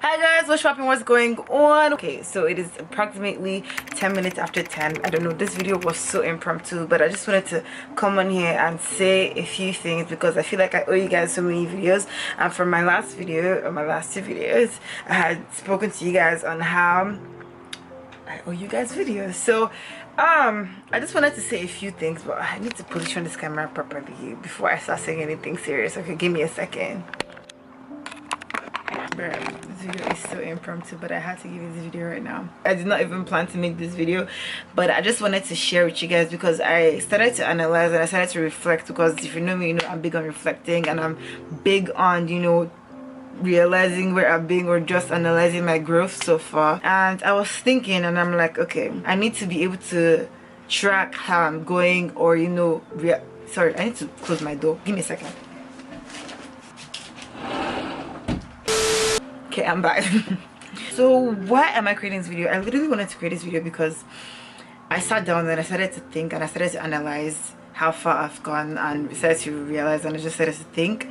Hi guys, what's poppin'? What's going on? Okay, so it is approximately 10 minutes after 10. I don't know, this video was so impromptu, but I just wanted to come on here and say a few things because I feel like I owe you guys so many videos. And from my last video, or my last two videos, I had spoken to you guys on how I owe you guys videos. So I just wanted to say a few things, but I need to position this camera properly before I start saying anything serious. Okay, give me a second. Bruh, this video is so impromptu, but I had to give you this video right now. I did not even plan to make this video, but I just wanted to share with you guys because I started to analyze and I started to reflect, because if you know me, you know I'm big on reflecting and I'm big on, you know, realizing where I've been or just analyzing my growth so far. And I was thinking, and I'm like, okay, I need to be able to track how I'm going, or you know, sorry, I need to close my door. Give me a second. Okay, I'm back. So why am I creating this video? I literally wanted to create this video because I sat down and I started to think and I started to analyze how far I've gone, and I started to realize, and I just started to think.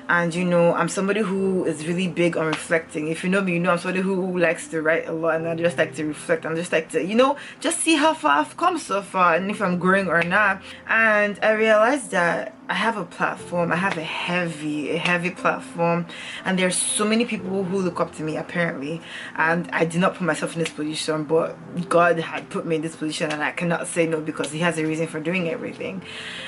And you know, I'm somebody who is really big on reflecting. If you know me, you know I'm somebody who likes to write a lot, and I just like to reflect and just like to, you know, just see how far I've come so far and if I'm growing or not. And I realized that I have a platform. I have a heavy platform, and there's so many people who look up to me apparently, and I did not put myself in this position, but God had put me in this position, and I cannot say no because He has a reason for doing everything.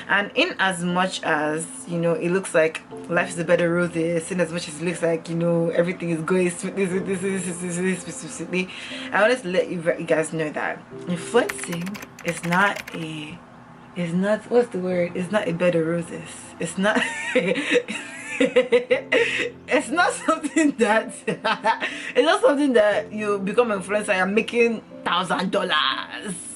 And in as much as, you know, it looks like life is a better road, in as much as it looks like, you know, everything is going smoothly, I wanted to let you guys know that influencing is not a, what's the word, it's not a bed of roses. It's not it's not something that it's not something that you become an influencer and making $1,000,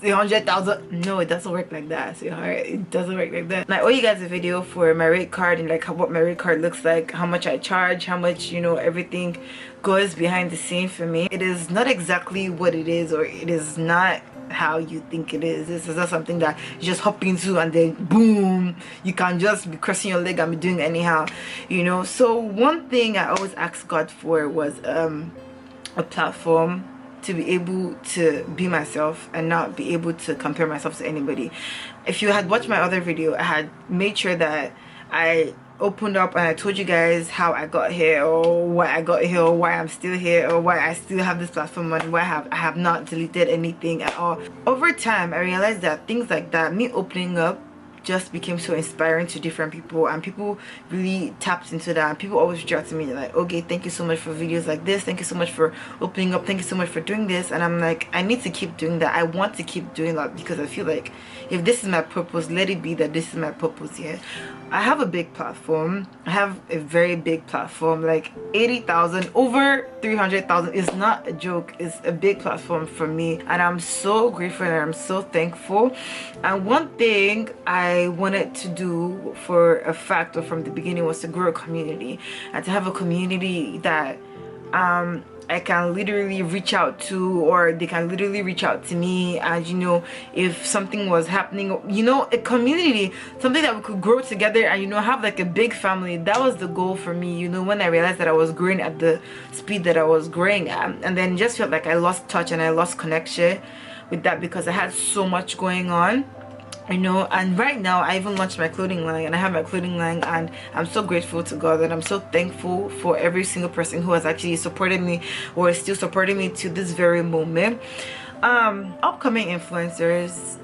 100,000. No, it doesn't work like that. So it doesn't work like that. I owe you guys a video for my rate card and like what my rate card looks like, how much I charge, how much, you know, everything goes behind the scene for me. It is not exactly what it is, or it is not how you think it is. This is not something that you just hop into and then boom, you can just be crossing your leg and be doing anyhow, you know. So one thing I always asked God for was a platform to be able to be myself and not be able to compare myself to anybody. If you had watched my other video, I had made sure that I opened up and I told you guys how I got here, or why I got here, or why I'm still here, or why I still have this platform, and why I have not deleted anything at all. Over time I realized that things like that, me opening up, just became so inspiring to different people, and people really tapped into that. And people always reach out to me like, okay, thank you so much for videos like this, thank you so much for opening up, thank you so much for doing this. And I'm like, I need to keep doing that. I want to keep doing that because I feel like if this is my purpose, let it be that this is my purpose here. I have a big platform. I have a very big platform, like 80,000, over 300,000 is not a joke. It's a big platform for me, and I'm so grateful and I'm so thankful. And one thing I wanted to do for a fact, or from the beginning, was to grow a community, and to have a community that I can literally reach out to, or they can literally reach out to me. And you know, if something was happening, you know, a community, something that we could grow together and, you know, have like a big family. That was the goal for me, you know, when I realized that I was growing at the speed that I was growing at. And then just felt like I lost touch and I lost connection with that because I had so much going on, you know. And right now I even launched my clothing line, and I have my clothing line, and I'm so grateful to God, and I'm so thankful for every single person who has actually supported me or is still supporting me to this very moment. Upcoming influencers,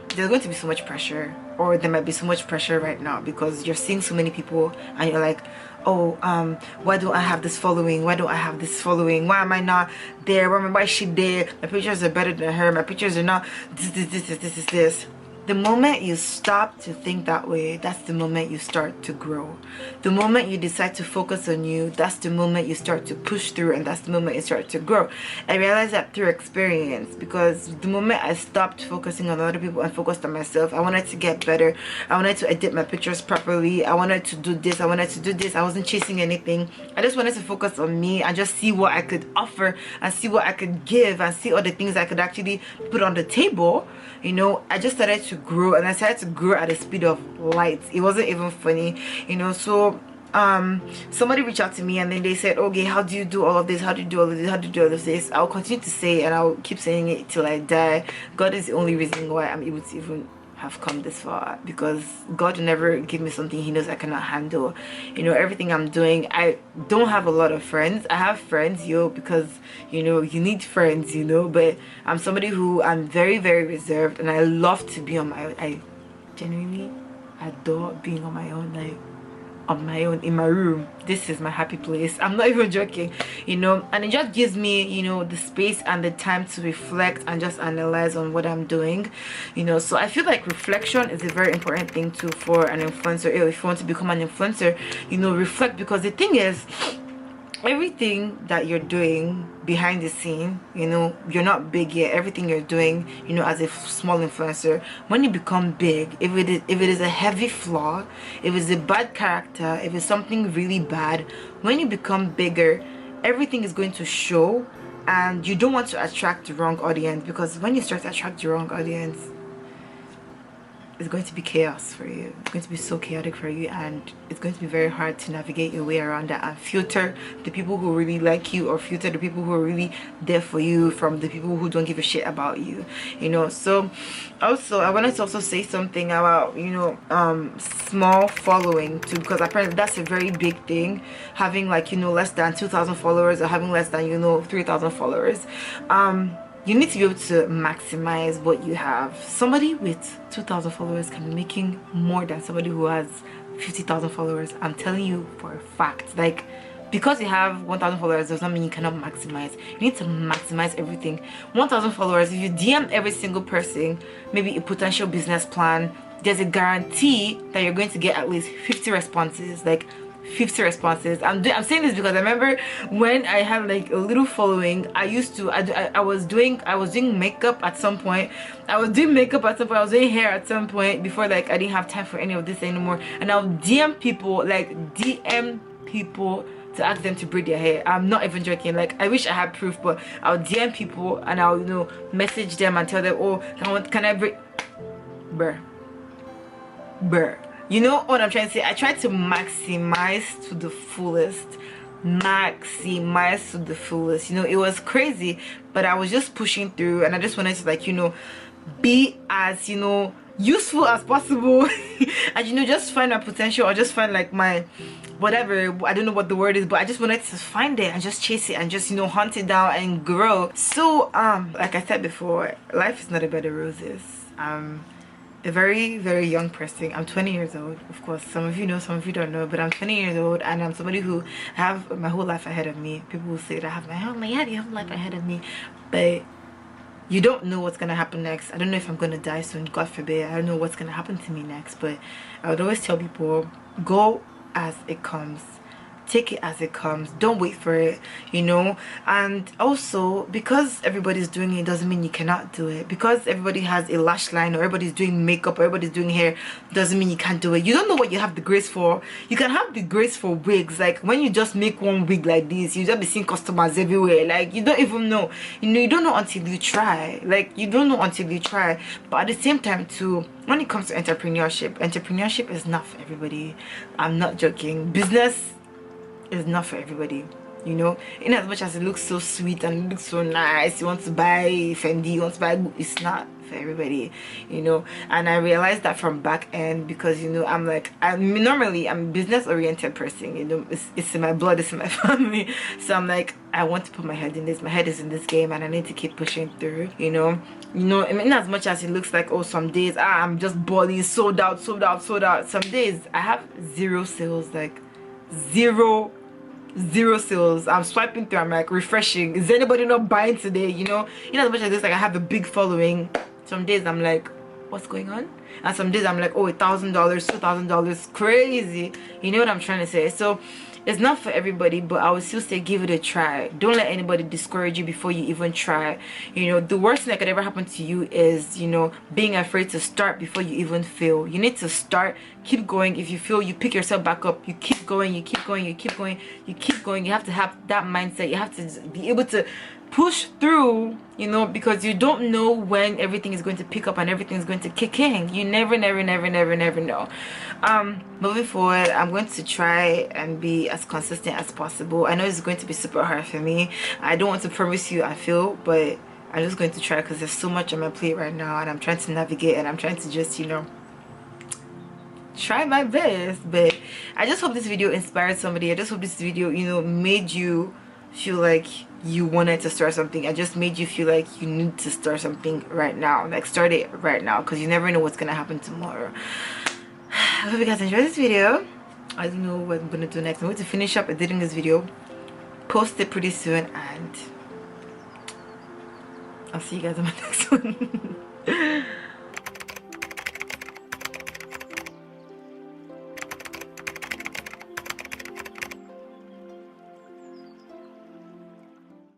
there's going to be so much pressure, or there might be so much pressure right now because you're seeing so many people and you're like, oh, why don't I have this following, why don't I have this following, why am I not there, why is she there, my pictures are better than her, my pictures are not this. The moment you stop to think that way, that's the moment you start to grow. The moment you decide to focus on you, that's the moment you start to push through, and that's the moment you start to grow. I realized that through experience, because the moment I stopped focusing on other people and focused on myself, I wanted to get better. I wanted to edit my pictures properly. I wanted to do this. I wanted to do this. I wasn't chasing anything. I just wanted to focus on me and just see what I could offer and see what I could give and see all the things I could actually put on the table. You know, I just started to grow, and I started to grow at the speed of light. It wasn't even funny, you know. So somebody reached out to me and then they said, okay, how do you do all of this, how do you do all of this, how do you do all of this? I'll continue to say, and I'll keep saying it till I die, God is the only reason why I'm able to even have come this far, because God will never give me something he knows I cannot handle. You know, everything I'm doing, I don't have a lot of friends. I have friends, because you know, you need friends, but I'm somebody who, I'm very, very reserved, and I love to be on my own. I genuinely adore being on my own, like on my own in my room. This is my happy place. I'm not even joking, and it just gives me, the space and the time to reflect and just analyze on what I'm doing, so I feel like reflection is a very important thing too for an influencer. If you want to become an influencer, reflect, because the thing is, everything that you're doing behind the scene, you're not big yet. Everything you're doing, as a small influencer, when you become big, if it is a heavy flaw, if it's a bad character, if it's something really bad, when you become bigger, everything is going to show, and you don't want to attract the wrong audience, because when you start to attract the wrong audience, it's going to be chaos for you. It's going to be so chaotic for you, and it's going to be very hard to navigate your way around that and filter the people who really like you, or filter the people who are really there for you from the people who don't give a shit about you, so also I wanted to also say something about small following too, because apparently that's a very big thing, having like less than 2,000 followers, or having less than 3,000 followers. You need to be able to maximize what you have. Somebody with 2,000 followers can be making more than somebody who has 50,000 followers. I'm telling you for a fact. Like, because you have 1,000 followers does not mean you cannot maximize. You need to maximize everything. 1,000 followers, if you DM every single person maybe a potential business plan, there's a guarantee that you're going to get at least 50 responses. Like 50 responses. I'm saying this because I remember when I had like a little following, I was doing makeup at some point. I was doing hair at some point, before like I didn't have time for any of this anymore, and I'll DM people to ask them to braid their hair. I'm not even joking. Like, I wish I had proof, but I'll DM people and I'll message them and tell them, oh, can I braid? Bruh. You know what I'm trying to say? I try to maximize to the fullest. It was crazy, but I was just pushing through, and I just wanted to, like, be as, useful as possible. And, just find my potential, or just find like my whatever, I don't know what the word is, but I just wanted to find it and just chase it and just hunt it down and grow. So like I said before, life is not a bed of roses. A very, very young person. I'm 20 years old. Of course, some of you know, some of you don't know, but I'm 20 years old, and I'm somebody who have my whole life ahead of me. People will say that I have my whole life ahead of me, but you don't know what's gonna happen next. I don't know if I'm gonna die soon, God forbid. I don't know what's gonna happen to me next, but I would always tell people, go as it comes. Take it as it comes. Don't wait for it, and also, because everybody's doing it doesn't mean you cannot do it. Because everybody has a lash line, or everybody's doing makeup, or everybody's doing hair, doesn't mean you can't do it. You don't know what you have the grace for. You can have the grace for wigs. Like, when you just make one wig like this, you just be seeing customers everywhere. Like, you don't even know. You don't know until you try. Like, you don't know until you try. But at the same time too, when it comes to entrepreneurship is not for everybody. I'm not joking. Business is not for everybody, in as much as it looks so sweet and it looks so nice, you want to buy Fendi, you want to buy, it's not for everybody, and I realized that from back end, because I'm a business oriented person, it's in my blood, it's in my family. So I'm like, I want to put my head in this, my head is in this game, and I need to keep pushing through, in as much as it looks like, oh, some days I'm just balling, sold out, some days I have zero sales, like zero sales. I'm swiping through, I'm like refreshing, is anybody not buying today? As much as this, like, I have a big following, some days I'm like, what's going on? And some days I'm like, oh, $1,000, $2,000, crazy. You know what I'm trying to say? So it's not for everybody, but I would still say give it a try. Don't let anybody discourage you before you even try. The worst thing that could ever happen to you is being afraid to start before you even fail. You need to start, keep going. If you fail, you pick yourself back up, you keep going, you keep going, you keep going, you keep going. You have to have that mindset. You have to be able to push through, you know, because you don't know when everything is going to pick up and everything is going to kick in. You never know. Moving forward, I'm going to try and be as consistent as possible. I know it's going to be super hard for me. I don't want to promise you I feel, but I'm just going to try because there's so much on my plate right now, and I'm trying to navigate, and I'm trying to just, you know, try my best. But I just hope this video inspired somebody. I just hope this video, you know, made you feel like you wanted to start something. I just made you feel like you need to start something right now. Like, start it right now, because you never know what's gonna happen tomorrow. I hope you guys enjoyed this video. I don't know what I'm gonna do next. I'm going to finish up editing this video, post it pretty soon, and I'll see you guys on my next one.